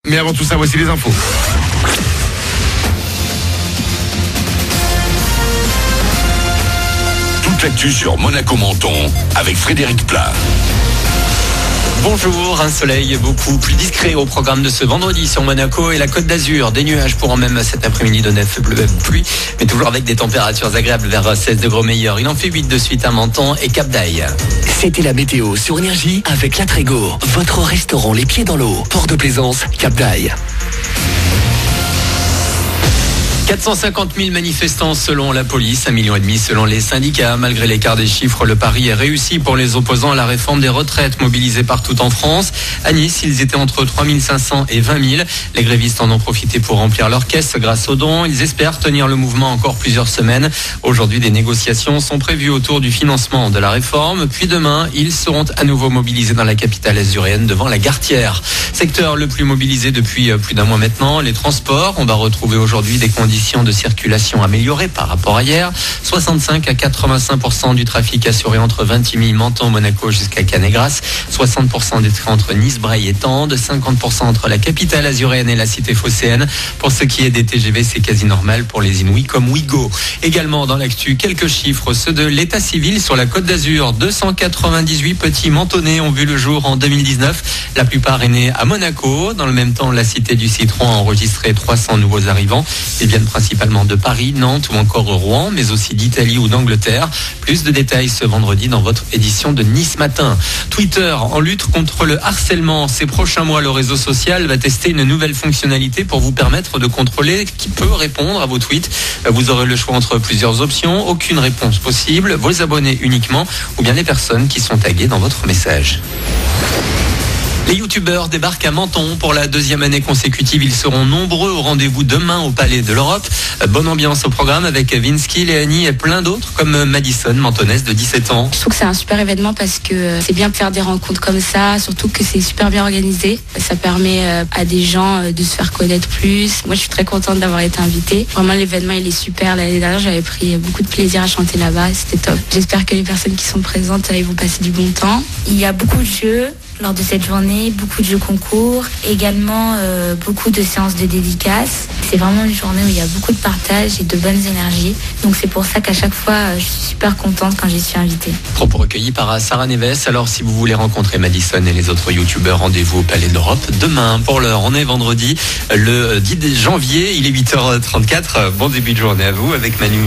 Mais avant tout ça, voici les infos. Toute l'actu sur Monaco-Menton avec Frédéric Plat. Bonjour, un soleil beaucoup plus discret au programme de ce vendredi sur Monaco et la Côte d'Azur. Des nuages pourront même cet après-midi donner pluie, mais toujours avec des températures agréables vers 16 degrés meilleurs. Il en fait 8 de suite à Menton et Cap d'Aille. C'était la météo sur Énergie avec La Trégo, votre restaurant les pieds dans l'eau. Port de Plaisance, Cap d'Aille. 450 000 manifestants selon la police, 1,5 million selon les syndicats. Malgré l'écart des chiffres, le pari est réussi pour les opposants à la réforme des retraites mobilisés partout en France. À Nice, ils étaient entre 3 500 et 20 000. Les grévistes en ont profité pour remplir leurs caisses grâce aux dons. Ils espèrent tenir le mouvement encore plusieurs semaines. Aujourd'hui, des négociations sont prévues autour du financement de la réforme. Puis demain, ils seront à nouveau mobilisés dans la capitale azuréenne devant la Gartière. Secteur le plus mobilisé depuis plus d'un mois maintenant, les transports. On va retrouver aujourd'hui des conditions de circulation améliorées par rapport à hier. 65 à 85% du trafic assuré entre Vintimille, Menton, Monaco jusqu'à Cannes-et-Grasse. 60% des trains entre Nice, Breil et Tende. 50% entre la capitale azuréenne et la cité phocéenne. Pour ce qui est des TGV, c'est quasi normal pour les Inouïs comme Ouigo. Également dans l'actu, quelques chiffres, ceux de l'état civil sur la Côte d'Azur. 298 petits mentonnais ont vu le jour en 2019. La plupart est née à Monaco. Dans le même temps, la cité du Citron a enregistré 300 nouveaux arrivants. Ils viennent principalement de Paris, Nantes ou encore Rouen, mais aussi d'Italie ou d'Angleterre. Plus de détails ce vendredi dans votre édition de Nice Matin. Twitter, en lutte contre le harcèlement. Ces prochains mois, le réseau social va tester une nouvelle fonctionnalité pour vous permettre de contrôler qui peut répondre à vos tweets. Vous aurez le choix entre plusieurs options. Aucune réponse possible. Vos abonnés uniquement ou bien les personnes qui sont taguées dans votre message. Les youtubeurs débarquent à Menton pour la deuxième année consécutive. Ils seront nombreux au rendez-vous demain au Palais de l'Europe. Bonne ambiance au programme avec Vinsky, Léanie et plein d'autres comme Madison, mentonnaise de 17 ans. Je trouve que c'est un super événement parce que c'est bien de faire des rencontres comme ça, surtout que c'est super bien organisé. Ça permet à des gens de se faire connaître plus. Moi, je suis très contente d'avoir été invitée. Vraiment, l'événement, il est super. L'année dernière, j'avais pris beaucoup de plaisir à chanter là-bas. C'était top. J'espère que les personnes qui sont présentes, ils vont passer du bon temps. Il y a beaucoup de jeux lors de cette journée, beaucoup de jeux concours, également beaucoup de séances de dédicaces. C'est vraiment une journée où il y a beaucoup de partage et de bonnes énergies. Donc c'est pour ça qu'à chaque fois, je suis super contente quand j'y suis invitée. Propos recueillis par Sarah Neves. Alors si vous voulez rencontrer Madison et les autres youtubeurs, rendez-vous au Palais de l'Europe demain. Pour l'heure, on est vendredi le 10 janvier, il est 8h34. Bon début de journée à vous avec Manu.